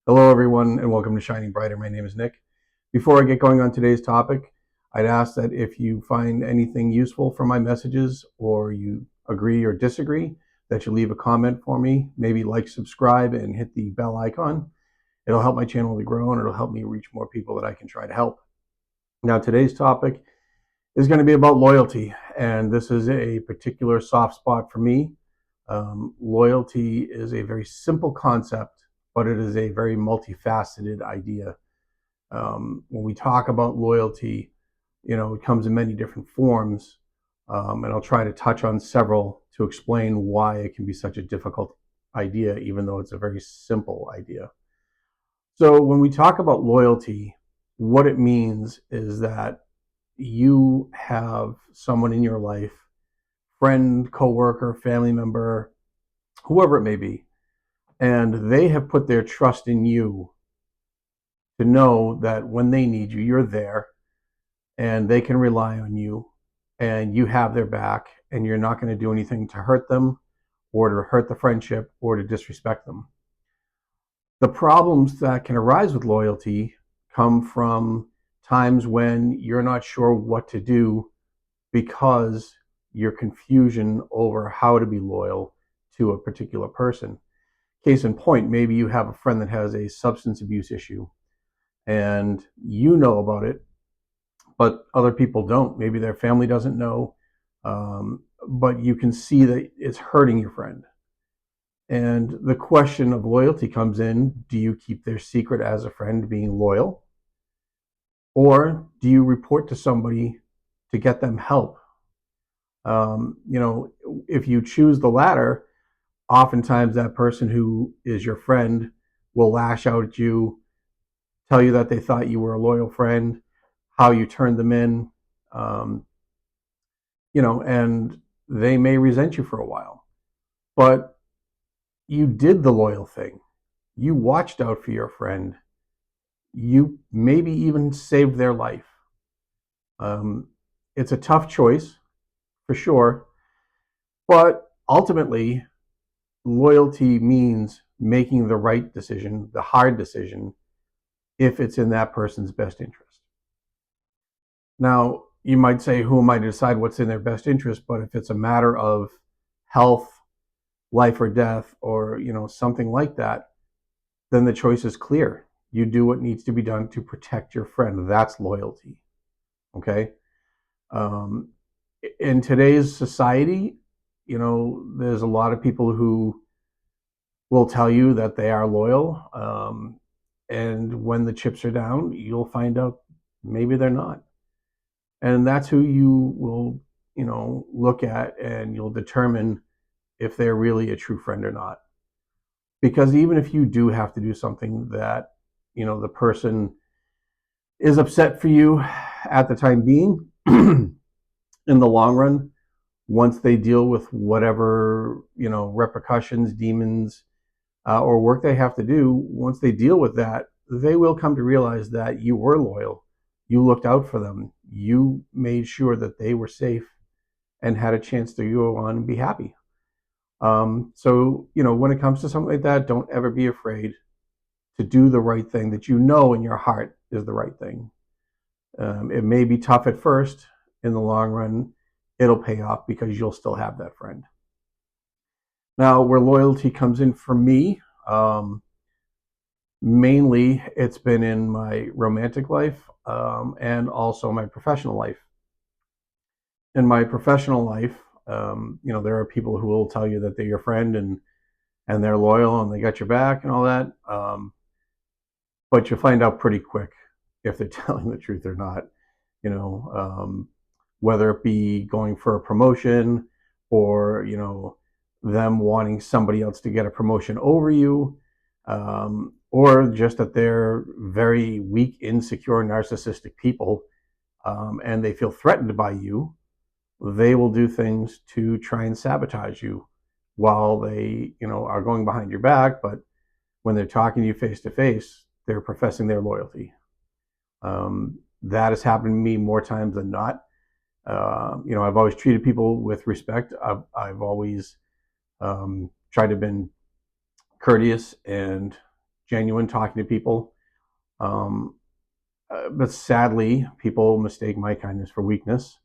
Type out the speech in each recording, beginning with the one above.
Hello, everyone, and welcome to Shining Brighter. My name is Nick. Before I get going on today's topic, I'd ask that if you find anything useful from my messages or you agree or disagree, that you leave a comment for me, maybe like, subscribe, and hit the bell icon. It'll help my channel to grow and it'll help me reach more people that I can try to help. Now, today's topic is going to be about loyalty, and this is a particular soft spot for me. Loyalty is a very simple concept, but it is a very multifaceted idea. When we talk about loyalty, it comes in many different forms, and I'll try to touch on several to explain why it can be such a difficult idea, even though it's a very simple idea. So when we talk about loyalty, what it means is that you have someone in your life, friend, coworker, family member, whoever it may be, and they have put their trust in you to know that when they need you, you're there and they can rely on you and you have their back and you're not going to do anything to hurt them or to hurt the friendship or to disrespect them. The problems that can arise with loyalty come from times when you're not sure what to do because your confusion over how to be loyal to a particular person. Case in point, maybe you have a friend that has a substance abuse issue and you know about it, but other people don't. Maybe their family doesn't know, but you can see that it's hurting your friend. And the question of loyalty comes in: do you keep their secret as a friend being loyal? Or do you report to somebody to get them help? If you choose the latter, oftentimes that person who is your friend will lash out at you, tell you that they thought you were a loyal friend, how you turned them in, um, and they may resent you for a while. But you did the loyal thing. You watched out for your friend. You maybe even saved their life. It's a tough choice, for sure, but ultimately, loyalty means making the right decision, the hard decision, if it's in that person's best interest. Now, you might say, who am I to decide what's in their best interest? But if it's a matter of health, life or death, or something like that, then the choice is clear. You do what needs to be done to protect your friend. That's loyalty. Okay. Um, in today's society, there's a lot of people who will tell you that they are loyal, and when the chips are down, you'll find out maybe they're not. And that's who you will, look at, and you'll determine if they're really a true friend or not. Because even if you do have to do something that, the person is upset for you at the time being, in the long run, once they deal with whatever, repercussions, demons, or work they have to do, once they deal with that, they will come to realize that you were loyal. You looked out for them. You made sure that they were safe and had a chance to go on and be happy. So, when it comes to something like that, don't ever be afraid to do the right thing that you know in your heart is the right thing. It may be tough at first. In the long run, it'll pay off because you'll still have that friend. Now, where loyalty comes in for me, mainly it's been in my romantic life, and also my professional life. In my professional life, there are people who will tell you that they're your friend and they're loyal and they got your back and all that. But you find out pretty quick if they're telling the truth or not. Whether it be going for a promotion or them wanting somebody else to get a promotion over you, or just that they're very weak, insecure, narcissistic people, and they feel threatened by you. They will do things to try and sabotage you while they, are going behind your back. But when they're talking to you face to face, they're professing their loyalty. That has happened to me more times than not. I've always treated people with respect. I've always tried to be courteous and genuine talking to people. Um, but sadly, people mistake my kindness for weakness.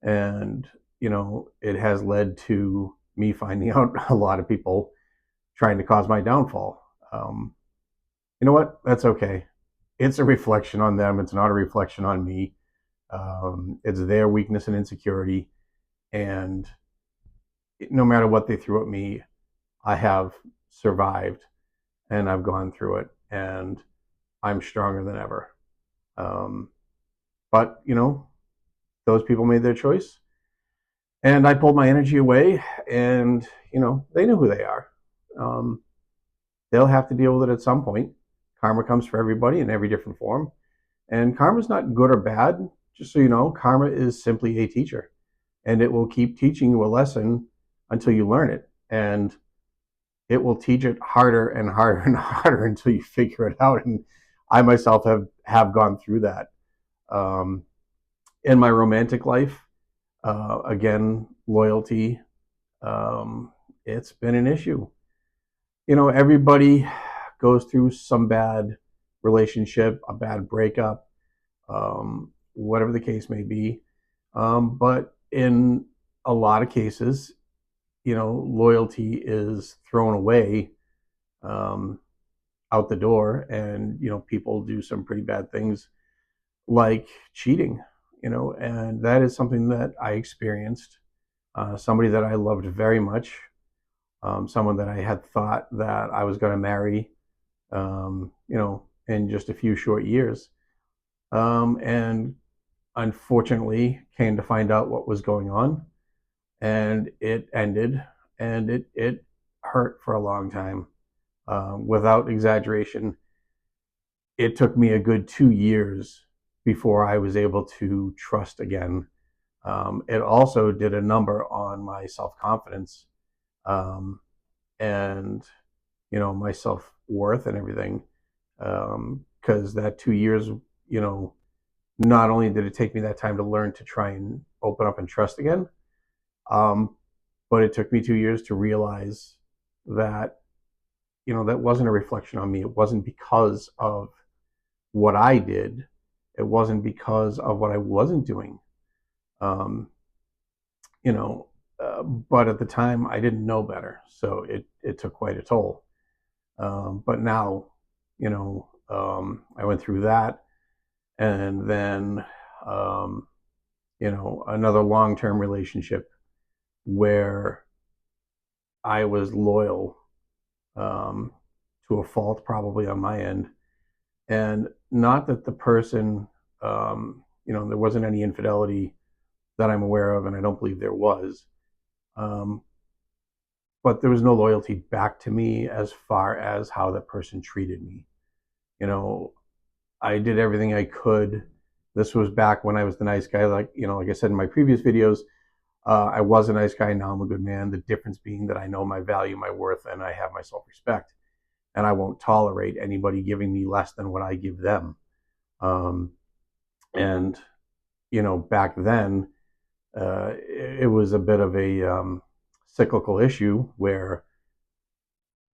And, it has led to me finding out a lot of people trying to cause my downfall. Um, you know what? That's okay. It's a reflection on them. It's not a reflection on me. It's their weakness and insecurity. And no matter what they threw at me, I have survived and I've gone through it and I'm stronger than ever. Um, but, those people made their choice and I pulled my energy away and, they know who they are. Um, they'll have to deal with it at some point. Karma comes for everybody in every different form. And karma's not good or bad. Just so you know, karma is simply a teacher and it will keep teaching you a lesson until you learn it. And it will teach it harder and harder and harder until you figure it out. And I myself have gone through that. Um, in my romantic life, again, loyalty, um, it's been an issue. Everybody goes through some bad relationship, a bad breakup, whatever the case may be. But in a lot of cases, loyalty is thrown away um, out the door, and people do some pretty bad things like cheating. And that is something that I experienced. Somebody that I loved very much, someone that I had thought that I was going to marry, in just a few short years, and unfortunately came to find out what was going on, and it ended, and it hurt for a long time. Without exaggeration, it took me a good 2 years before I was able to trust again. It also did a number on my self confidence, um, and my self worth and everything. Because that 2 years, you know, not only did it take me that time to learn to try and open up and trust again, um, but it took me 2 years to realize that that wasn't a reflection on me. It wasn't because of what I did. It wasn't because of what I wasn't doing. Um, you know, but at the time I didn't know better, so it took quite a toll. But now, I went through that, and then another long-term relationship where I was loyal um, to a fault, probably on my end, and not that the person, there wasn't any infidelity that I'm aware of, and I don't believe there was. Um, but there was no loyalty back to me as far as how that person treated me. You know, I did everything I could. This was back when I was the nice guy, like I said in my previous videos. I was a nice guy. Now I'm a good man. The difference being that I know my value, my worth, and I have my self-respect, and I won't tolerate anybody giving me less than what I give them. Um, and back then, it was a bit of a cyclical issue where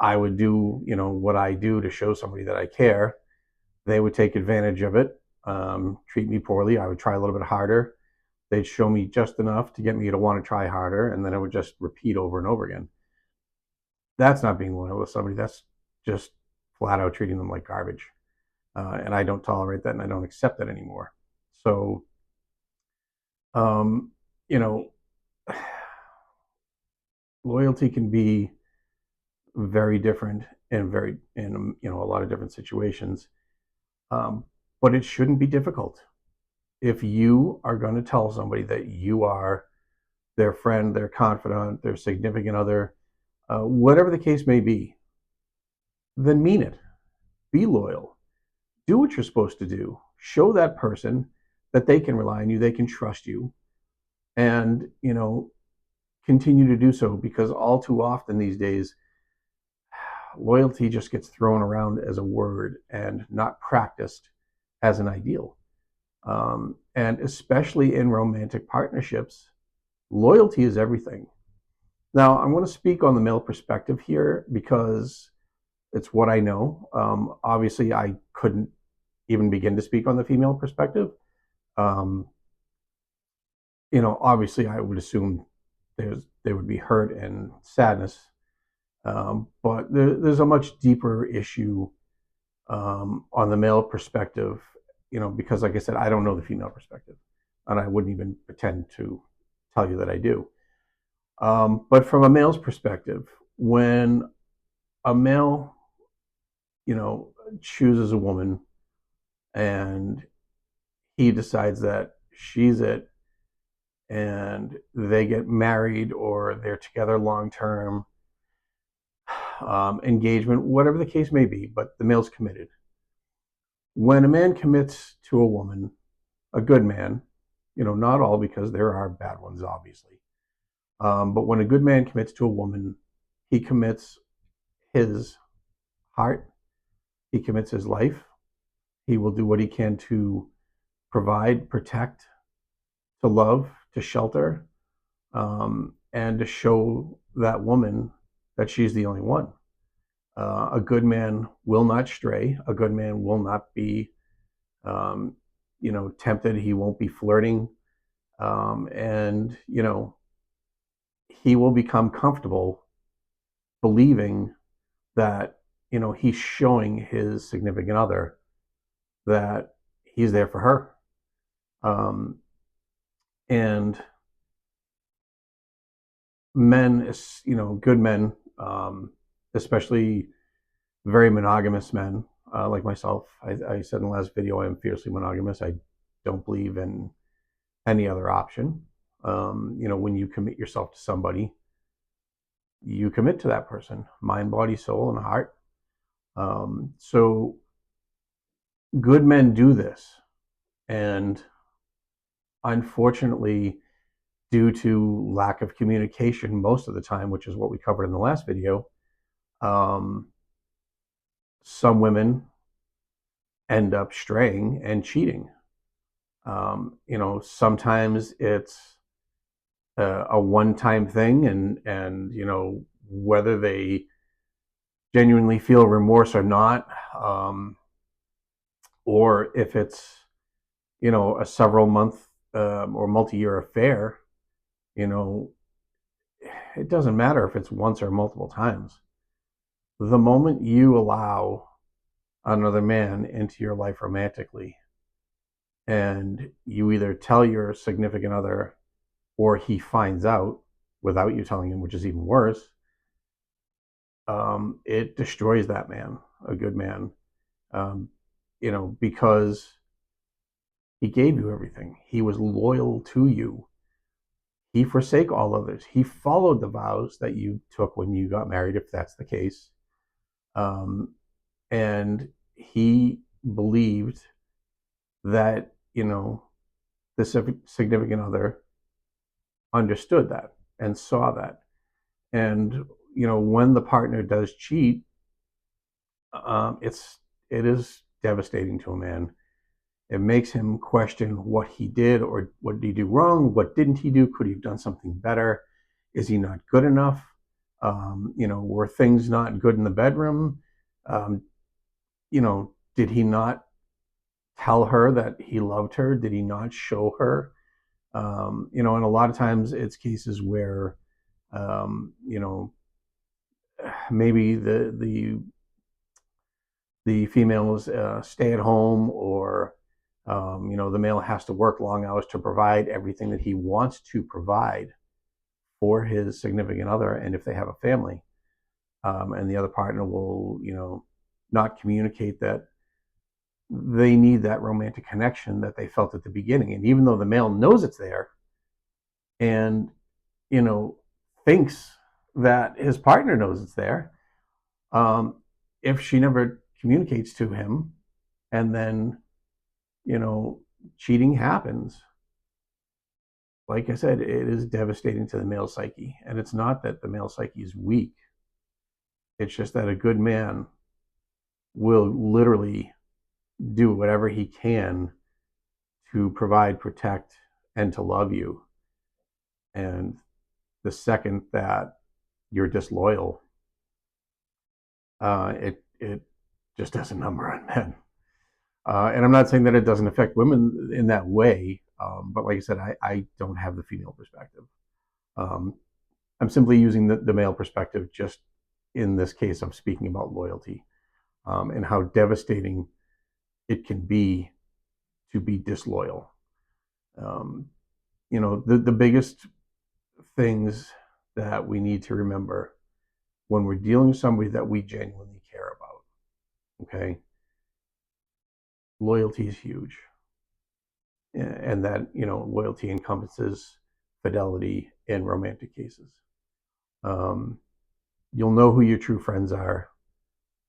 I would do, what I do to show somebody that I care. They would take advantage of it, treat me poorly. I would try a little bit harder. They'd show me just enough to get me to want to try harder, and then it would just repeat over and over again. That's not being loyal to somebody. That's just flat out treating them like garbage. And I don't tolerate that, and I don't accept that anymore. So, um, you know, loyalty can be very different and very in a lot of different situations, but it shouldn't be difficult. If you are going to tell somebody that you are their friend, their confidant, their significant other, whatever the case may be, then mean it. Be loyal. Do what you're supposed to do. Show that person that they can rely on you, they can trust you, and continue to do so, because all too often these days, loyalty just gets thrown around as a word and not practiced as an ideal. And especially in romantic partnerships, loyalty is everything. Now, I'm going to speak on the male perspective here because It's what I know. Obviously, I couldn't even begin to speak on the female perspective. Um, obviously, I would assume there would be hurt and sadness, but there's a much deeper issue on the male perspective. Because like I said, I don't know the female perspective, and I wouldn't even pretend to tell you that I do. But from a male's perspective, when a male, chooses a woman and he decides that she's it, and they get married or they're together long term, engagement, whatever the case may be, but the male's committed. When a man commits to a woman, a good man, not all, because there are bad ones, obviously, but when a good man commits to a woman, he commits his heart, he commits his life. He will do what he can to provide, protect, to love, to shelter, and to show that woman that she's the only one. A good man will not stray. A good man will not be, tempted. He won't be flirting, and he will become comfortable believing that he's showing his significant other that he's there for her. And men, good men, especially very monogamous men, like myself. I said in the last video, I am fiercely monogamous. I don't believe in any other option. When you commit yourself to somebody, you commit to that person, mind, body, soul, and heart. So good men do this. And unfortunately, due to lack of communication most of the time, which is what we covered in the last video, some women end up straying and cheating. Sometimes it's a one-time thing, and whether they genuinely feel remorse or not, or if it's a several month or multi-year affair, it doesn't matter if it's once or multiple times. The moment you allow another man into your life romantically, and you either tell your significant other or he finds out without you telling him, which is even worse, it destroys that man, a good man, because he gave you everything. He was loyal to you. He forsake all others. He followed the vows that you took when you got married, if that's the case. And he believed that, the significant other understood that and saw that. And, when the partner does cheat, it is devastating to a man. It makes him question what he did, or what did he do wrong? What didn't he do? Could he have done something better? Is he not good enough? Were things not good in the bedroom? Did he not tell her that he loved her? Did he not show her? And a lot of times it's cases where, maybe the females stay at home, or the male has to work long hours to provide everything that he wants to provide for his significant other, and if they have a family, and the other partner will not communicate that they need that romantic connection that they felt at the beginning. And even though the male knows it's there, and thinks that his partner knows it's there, if she never communicates to him, and then cheating happens, like I said, it is devastating to the male psyche. And it's not that the male psyche is weak, it's just that a good man will literally do whatever he can to provide, protect, and to love you. And the second that you're disloyal, it just does a number on men. And I'm not saying that it doesn't affect women in that way, but like I said, I don't have the female perspective. Um, I'm simply using the male perspective just in this case of speaking about loyalty, and how devastating it can be to be disloyal. Um, the biggest things that we need to remember when we're dealing with somebody that we genuinely care about, okay? Loyalty is huge. And that, loyalty encompasses fidelity in romantic cases. Um, you'll know who your true friends are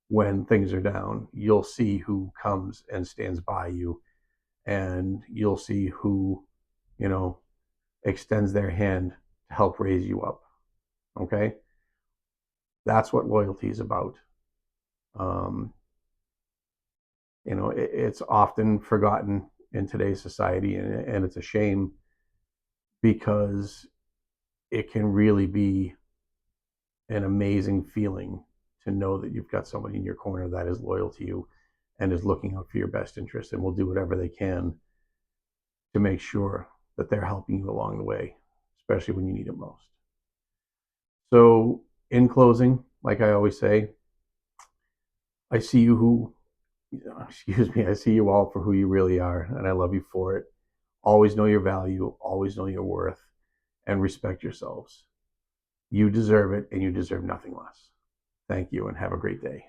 when things are down. You'll see who comes and stands by you, and you'll see who, you know, extends their hand to help raise you up. Okay? That's what loyalty is about. Um, it's often forgotten in today's society, and it's a shame because it can really be an amazing feeling to know that you've got somebody in your corner that is loyal to you and is looking out for your best interest and will do whatever they can to make sure that they're helping you along the way, especially when you need it most. So, in closing, like I always say, I see you I see you all for who you really are, and I love you for it. Always know your value, always know your worth, and respect yourselves. You deserve it, and you deserve nothing less. Thank you, and have a great day.